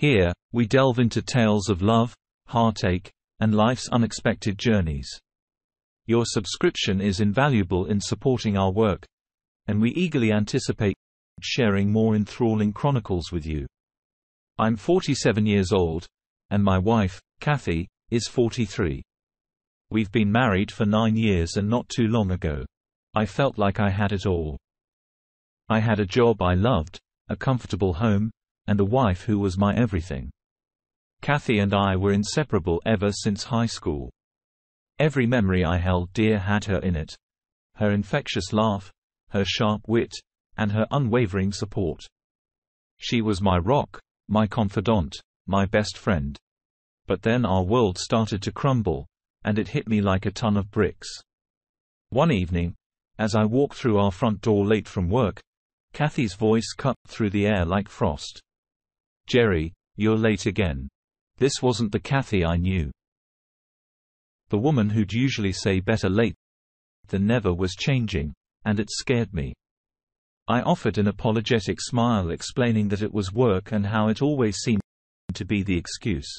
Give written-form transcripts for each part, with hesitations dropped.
Here, we delve into tales of love, heartache, and life's unexpected journeys. Your subscription is invaluable in supporting our work, and we eagerly anticipate sharing more enthralling chronicles with you. I'm 47 years old, and my wife, Kathy, is 43. We've been married for 9 years, and not too long ago, I felt like I had it all. I had a job I loved, a comfortable home, and a wife who was my everything. Kathy and I were inseparable ever since high school. Every memory I held dear had her in it. Her infectious laugh, her sharp wit, and her unwavering support. She was my rock, my confidant, my best friend. But then our world started to crumble, and it hit me like a ton of bricks. One evening, as I walked through our front door late from work, Kathy's voice cut through the air like frost. "Jerry, you're late again." This wasn't the Kathy I knew. The woman who'd usually say better late than never was changing, and it scared me. I offered an apologetic smile, explaining that it was work and how it always seemed to be the excuse.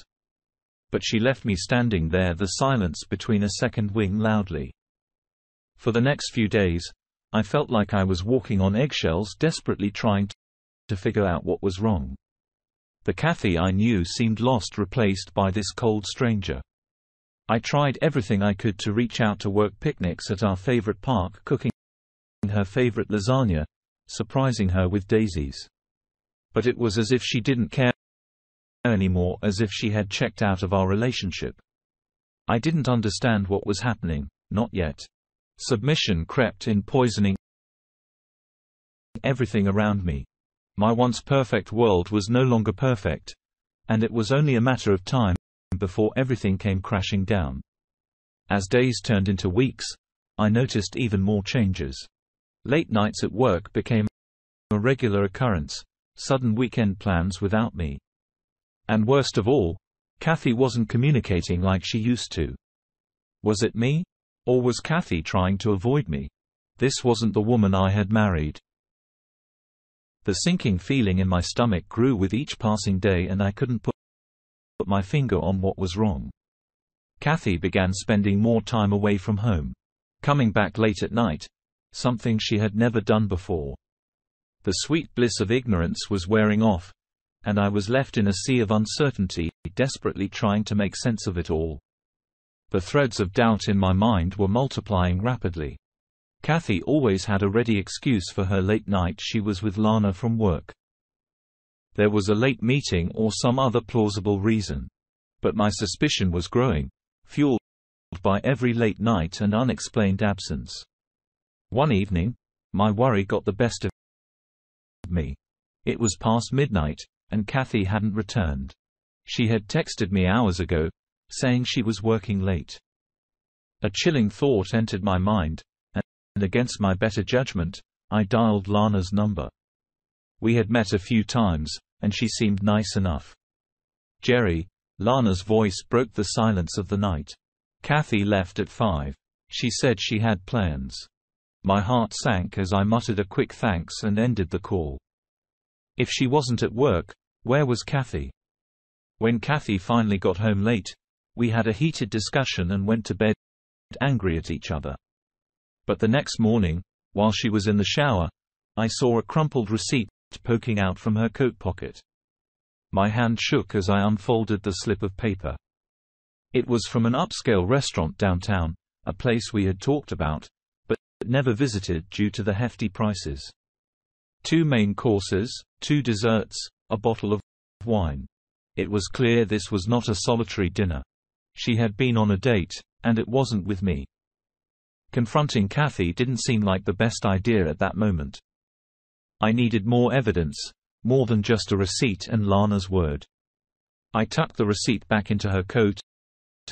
But she left me standing there, the silence between a second wing loudly. For the next few days, I felt like I was walking on eggshells, desperately trying to figure out what was wrong. The Kathy I knew seemed lost, replaced by this cold stranger. I tried everything I could to reach out to work picnics at our favorite park, cooking her favorite lasagna, surprising her with daisies. But it was as if she didn't care anymore, as if she had checked out of our relationship. I didn't understand what was happening, not yet. Submission crept in, poisoning everything around me. My once perfect world was no longer perfect, and it was only a matter of time before everything came crashing down. As days turned into weeks, I noticed even more changes. Late nights at work became a regular occurrence, sudden weekend plans without me. And worst of all, Kathy wasn't communicating like she used to. Was it me? Or was Kathy trying to avoid me? This wasn't the woman I had married. The sinking feeling in my stomach grew with each passing day, and I couldn't put my finger on what was wrong. Kathy began spending more time away from home, coming back late at night, something she had never done before. The sweet bliss of ignorance was wearing off, and I was left in a sea of uncertainty, desperately trying to make sense of it all. The threads of doubt in my mind were multiplying rapidly. Kathy always had a ready excuse for her late night. She was with Lana from work. There was a late meeting or some other plausible reason. But my suspicion was growing, fueled by every late night and unexplained absence. One evening, my worry got the best of me. It was past midnight, and Kathy hadn't returned. She had texted me hours ago, saying she was working late. A chilling thought entered my mind, and against my better judgment, I dialed Lana's number. We had met a few times, and she seemed nice enough. "Jerry," Lana's voice broke the silence of the night. "Kathy left at 5. She said she had plans." My heart sank as I muttered a quick thanks and ended the call. If she wasn't at work, where was Kathy? When Kathy finally got home late, we had a heated discussion and went to bed angry at each other. But the next morning, while she was in the shower, I saw a crumpled receipt poking out from her coat pocket. My hand shook as I unfolded the slip of paper. It was from an upscale restaurant downtown, a place we had talked about, but never visited due to the hefty prices. 2 main courses, 2 desserts, a bottle of wine. It was clear this was not a solitary dinner. She had been on a date, and it wasn't with me. Confronting Kathy didn't seem like the best idea at that moment. I needed more evidence, more than just a receipt and Lana's word. I tucked the receipt back into her coat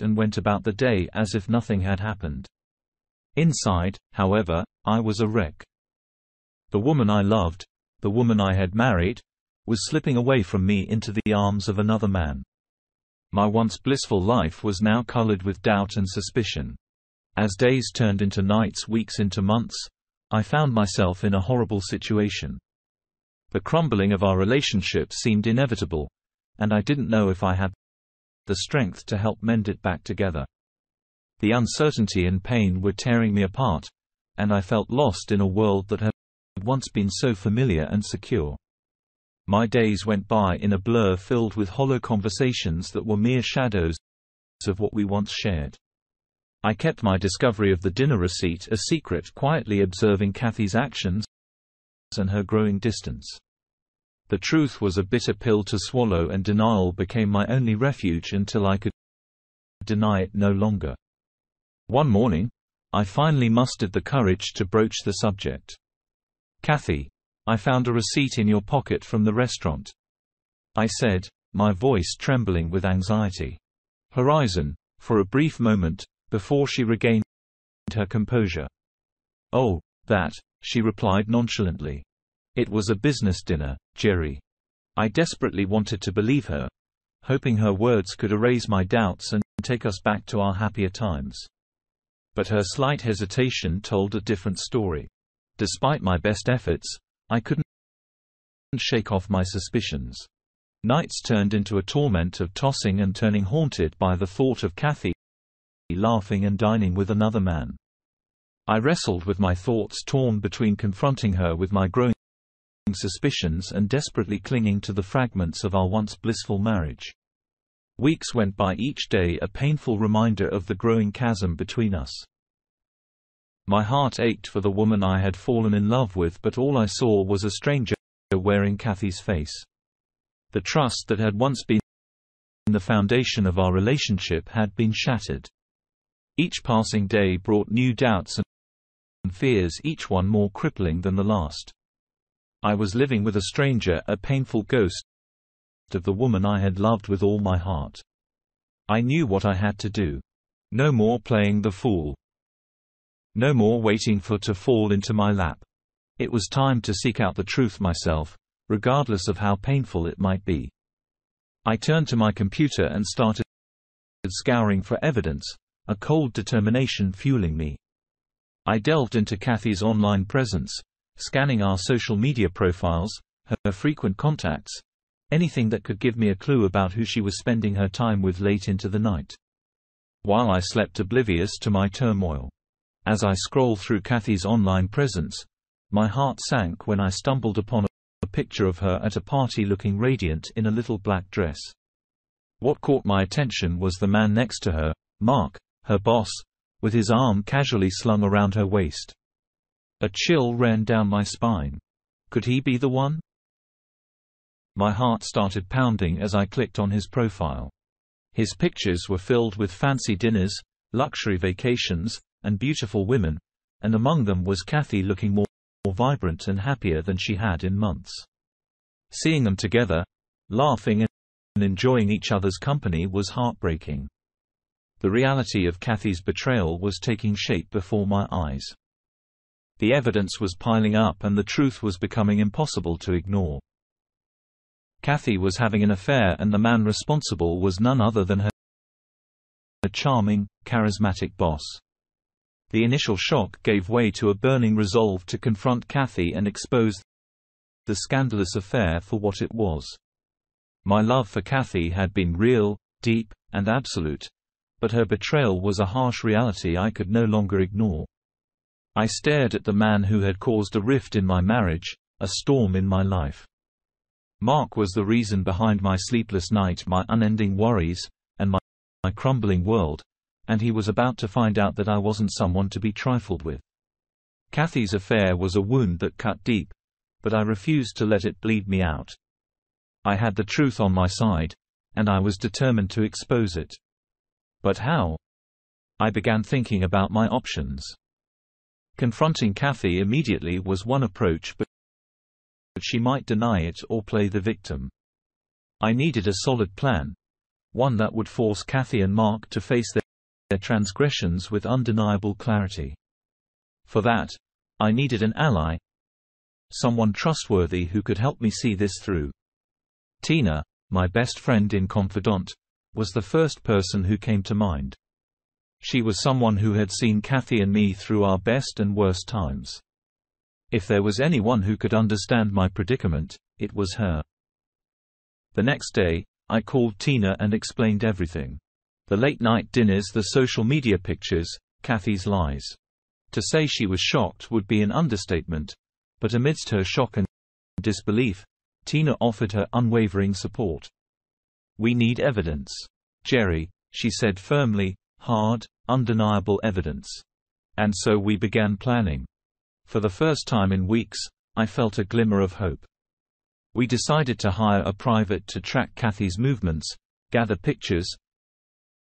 and went about the day as if nothing had happened. Inside, however, I was a wreck. The woman I loved, the woman I had married, was slipping away from me into the arms of another man. My once blissful life was now colored with doubt and suspicion. As days turned into nights, weeks into months, I found myself in a horrible situation. The crumbling of our relationship seemed inevitable, and I didn't know if I had the strength to help mend it back together. The uncertainty and pain were tearing me apart, and I felt lost in a world that had once been so familiar and secure. My days went by in a blur filled with hollow conversations that were mere shadows of what we once shared. I kept my discovery of the dinner receipt a secret, quietly observing Kathy's actions and her growing distance. The truth was a bitter pill to swallow, and denial became my only refuge until I could deny it no longer. One morning, I finally mustered the courage to broach the subject. "Kathy, I found a receipt in your pocket from the restaurant," I said, my voice trembling with anxiety. Horizon, for a brief moment, before she regained her composure. "Oh, that," she replied nonchalantly. "It was a business dinner, Jerry." I desperately wanted to believe her, hoping her words could erase my doubts and take us back to our happier times. But her slight hesitation told a different story. Despite my best efforts, I couldn't shake off my suspicions. Nights turned into a torment of tossing and turning, haunted by the thought of Kathy laughing and dining with another man. I wrestled with my thoughts, torn between confronting her with my growing suspicions and desperately clinging to the fragments of our once blissful marriage. Weeks went by, each day a painful reminder of the growing chasm between us. My heart ached for the woman I had fallen in love with, but all I saw was a stranger wearing Kathy's face. The trust that had once been the foundation of our relationship had been shattered. Each passing day brought new doubts and fears, each one more crippling than the last. I was living with a stranger, a painful ghost of the woman I had loved with all my heart. I knew what I had to do. No more playing the fool. No more waiting for it to fall into my lap. It was time to seek out the truth myself, regardless of how painful it might be. I turned to my computer and started scouring for evidence, a cold determination fueling me. I delved into Kathy's online presence, scanning our social media profiles, her frequent contacts, anything that could give me a clue about who she was spending her time with late into the night. While I slept oblivious to my turmoil. As I scrolled through Kathy's online presence, my heart sank when I stumbled upon a picture of her at a party looking radiant in a little black dress. What caught my attention was the man next to her, Mark, her boss, with his arm casually slung around her waist. A chill ran down my spine. Could he be the one? My heart started pounding as I clicked on his profile. His pictures were filled with fancy dinners, luxury vacations, and beautiful women, and among them was Kathy, looking more vibrant and happier than she had in months. Seeing them together, laughing and enjoying each other's company was heartbreaking. The reality of Kathy's betrayal was taking shape before my eyes. The evidence was piling up and the truth was becoming impossible to ignore. Kathy was having an affair, and the man responsible was none other than her charming, charismatic boss. The initial shock gave way to a burning resolve to confront Kathy and expose the scandalous affair for what it was. My love for Kathy had been real, deep, and absolute, but her betrayal was a harsh reality I could no longer ignore. I stared at the man who had caused a rift in my marriage, a storm in my life. Mark was the reason behind my sleepless night, my unending worries, and my crumbling world, and he was about to find out that I wasn't someone to be trifled with. Kathy's affair was a wound that cut deep, but I refused to let it bleed me out. I had the truth on my side, and I was determined to expose it. But how? I began thinking about my options. Confronting Kathy immediately was one approach, but she might deny it or play the victim. I needed a solid plan, one that would force Kathy and Mark to face their transgressions with undeniable clarity. For that, I needed an ally, someone trustworthy who could help me see this through. Tina, my best friend and confidant, was the first person who came to mind. She was someone who had seen Kathy and me through our best and worst times. If there was anyone who could understand my predicament, it was her. The next day, I called Tina and explained everything. The late-night dinners, the social media pictures, Kathy's lies. To say she was shocked would be an understatement, but amidst her shock and disbelief, Tina offered her unwavering support. "We need evidence, Jerry," she said firmly, "hard, undeniable evidence." And so we began planning. For the first time in weeks, I felt a glimmer of hope. We decided to hire a private to track Kathy's movements, gather pictures,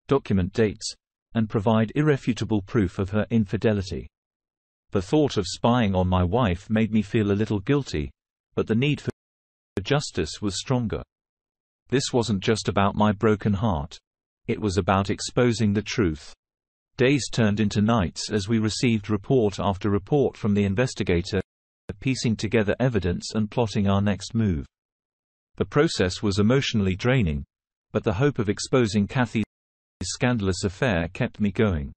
document dates, and provide irrefutable proof of her infidelity. The thought of spying on my wife made me feel a little guilty, but the need for justice was stronger. This wasn't just about my broken heart. It was about exposing the truth. Days turned into nights as we received report after report from the investigator, piecing together evidence and plotting our next move. The process was emotionally draining, but the hope of exposing Kathy's scandalous affair kept me going.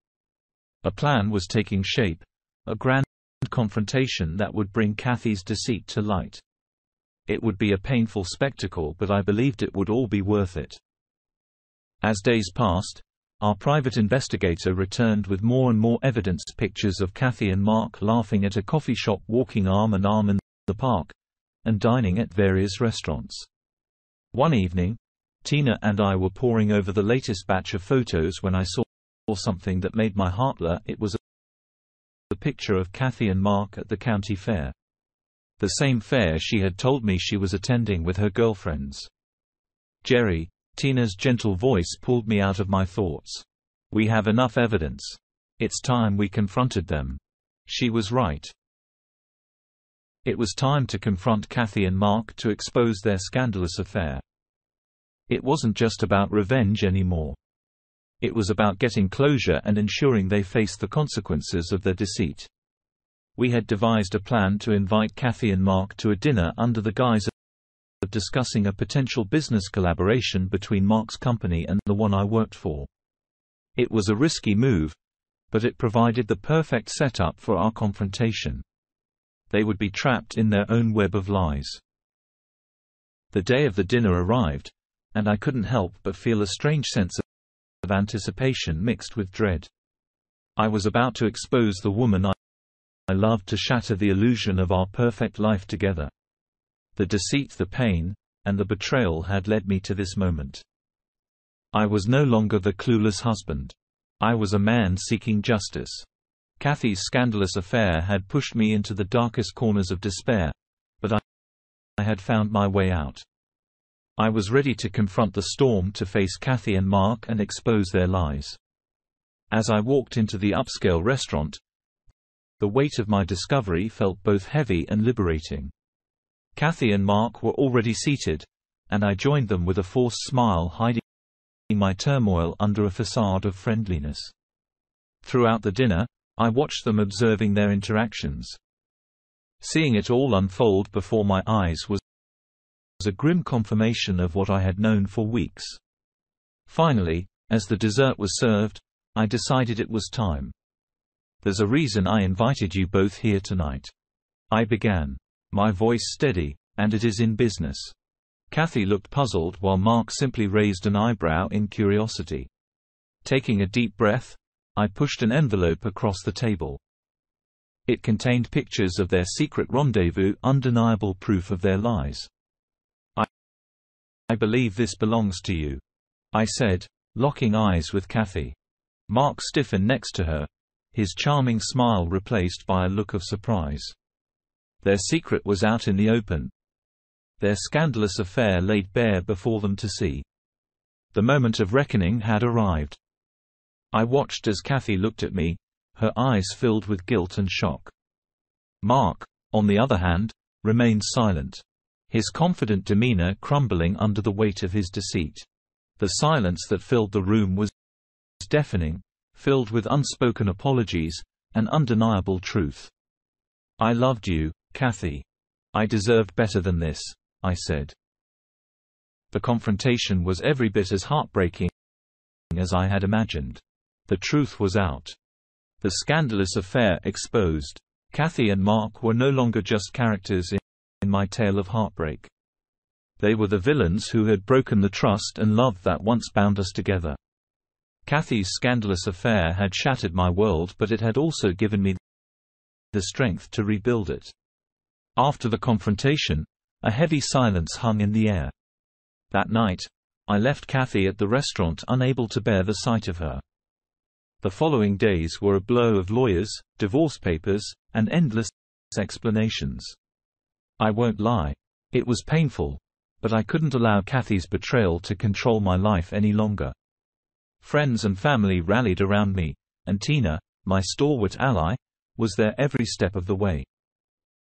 A plan was taking shape, a grand confrontation that would bring Kathy's deceit to light. It would be a painful spectacle, but I believed it would all be worth it. As days passed, our private investigator returned with more and more evidence, pictures of Kathy and Mark laughing at a coffee shop, walking arm in arm in the park, and dining at various restaurants. One evening, Tina and I were poring over the latest batch of photos when I saw something that made my heart leap. It was a picture of Kathy and Mark at the county fair. The same fair she had told me she was attending with her girlfriends. "Jerry," Tina's gentle voice pulled me out of my thoughts. "We have enough evidence. It's time we confronted them." She was right. It was time to confront Kathy and Mark, to expose their scandalous affair. It wasn't just about revenge anymore. It was about getting closure and ensuring they faced the consequences of their deceit. We had devised a plan to invite Kathy and Mark to a dinner under the guise of discussing a potential business collaboration between Mark's company and the one I worked for. It was a risky move, but it provided the perfect setup for our confrontation. They would be trapped in their own web of lies. The day of the dinner arrived, and I couldn't help but feel a strange sense of anticipation mixed with dread. I was about to expose the woman I loved, to shatter the illusion of our perfect life together. The deceit, the pain, and the betrayal had led me to this moment. I was no longer the clueless husband. I was a man seeking justice. Kathy's scandalous affair had pushed me into the darkest corners of despair, but I had found my way out. I was ready to confront the storm, to face Kathy and Mark and expose their lies. As I walked into the upscale restaurant, the weight of my discovery felt both heavy and liberating. Kathy and Mark were already seated, and I joined them with a forced smile, hiding my turmoil under a facade of friendliness. Throughout the dinner, I watched them, observing their interactions. Seeing it all unfold before my eyes was a grim confirmation of what I had known for weeks. Finally, as the dessert was served, I decided it was time. "There's a reason I invited you both here tonight," I began, my voice steady, "and it is in business." Kathy looked puzzled, while Mark simply raised an eyebrow in curiosity. Taking a deep breath, I pushed an envelope across the table. It contained pictures of their secret rendezvous, undeniable proof of their lies. I believe this belongs to you," I said, locking eyes with Kathy. Mark stiffened next to her, his charming smile replaced by a look of surprise. Their secret was out in the open. Their scandalous affair laid bare before them to see. The moment of reckoning had arrived. I watched as Kathy looked at me, her eyes filled with guilt and shock. Mark, on the other hand, remained silent, his confident demeanor crumbling under the weight of his deceit. The silence that filled the room was deafening, filled with unspoken apologies, and undeniable truth. "I loved you, Kathy. I deserved better than this," I said. The confrontation was every bit as heartbreaking as I had imagined. The truth was out. The scandalous affair exposed. Kathy and Mark were no longer just characters in my tale of heartbreak. They were the villains who had broken the trust and love that once bound us together. Kathy's scandalous affair had shattered my world, but it had also given me the strength to rebuild it. After the confrontation, a heavy silence hung in the air. That night, I left Kathy at the restaurant, unable to bear the sight of her. The following days were a blow of lawyers, divorce papers, and endless explanations. I won't lie. It was painful, but I couldn't allow Kathy's betrayal to control my life any longer. Friends and family rallied around me, and Tina, my stalwart ally, was there every step of the way.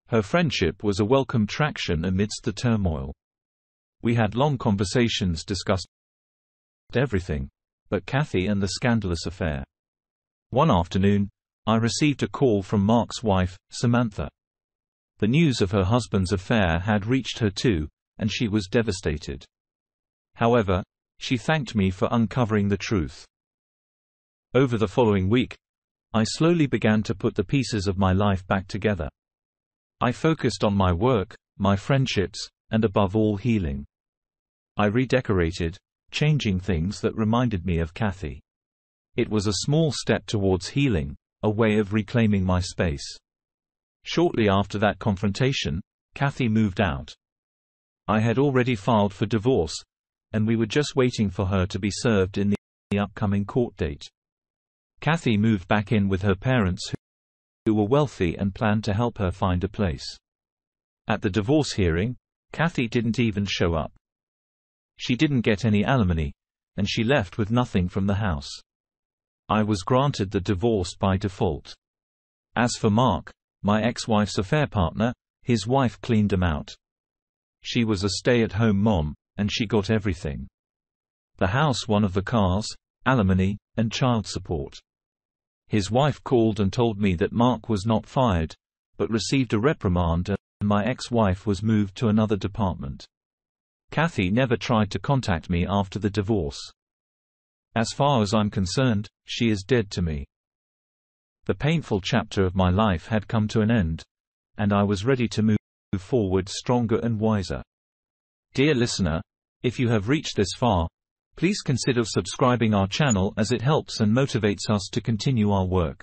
Her friendship was a welcome traction amidst the turmoil. We had long conversations, discussed everything but Kathy and the scandalous affair. One afternoon, I received a call from Mark's wife, Samantha. The news of her husband's affair had reached her too, and she was devastated. However, she thanked me for uncovering the truth. Over the following week, I slowly began to put the pieces of my life back together. I focused on my work, my friendships, and above all, healing. I redecorated, changing things that reminded me of Kathy. It was a small step towards healing, a way of reclaiming my space. Shortly after that confrontation, Kathy moved out. I had already filed for divorce, and we were just waiting for her to be served in the upcoming court date. Kathy moved back in with her parents, who were wealthy and planned to help her find a place. At the divorce hearing, Kathy didn't even show up. She didn't get any alimony, and she left with nothing from the house. I was granted the divorce by default. As for Mark, my ex-wife's affair partner, his wife cleaned him out. She was a stay-at-home mom, and she got everything. The house, one of the cars, alimony, and child support. His wife called and told me that Mark was not fired, but received a reprimand, and my ex-wife was moved to another department. Kathy never tried to contact me after the divorce. As far as I'm concerned, she is dead to me. The painful chapter of my life had come to an end, and I was ready to move forward stronger and wiser. Dear listener, if you have reached this far, please consider subscribing our channel, as it helps and motivates us to continue our work.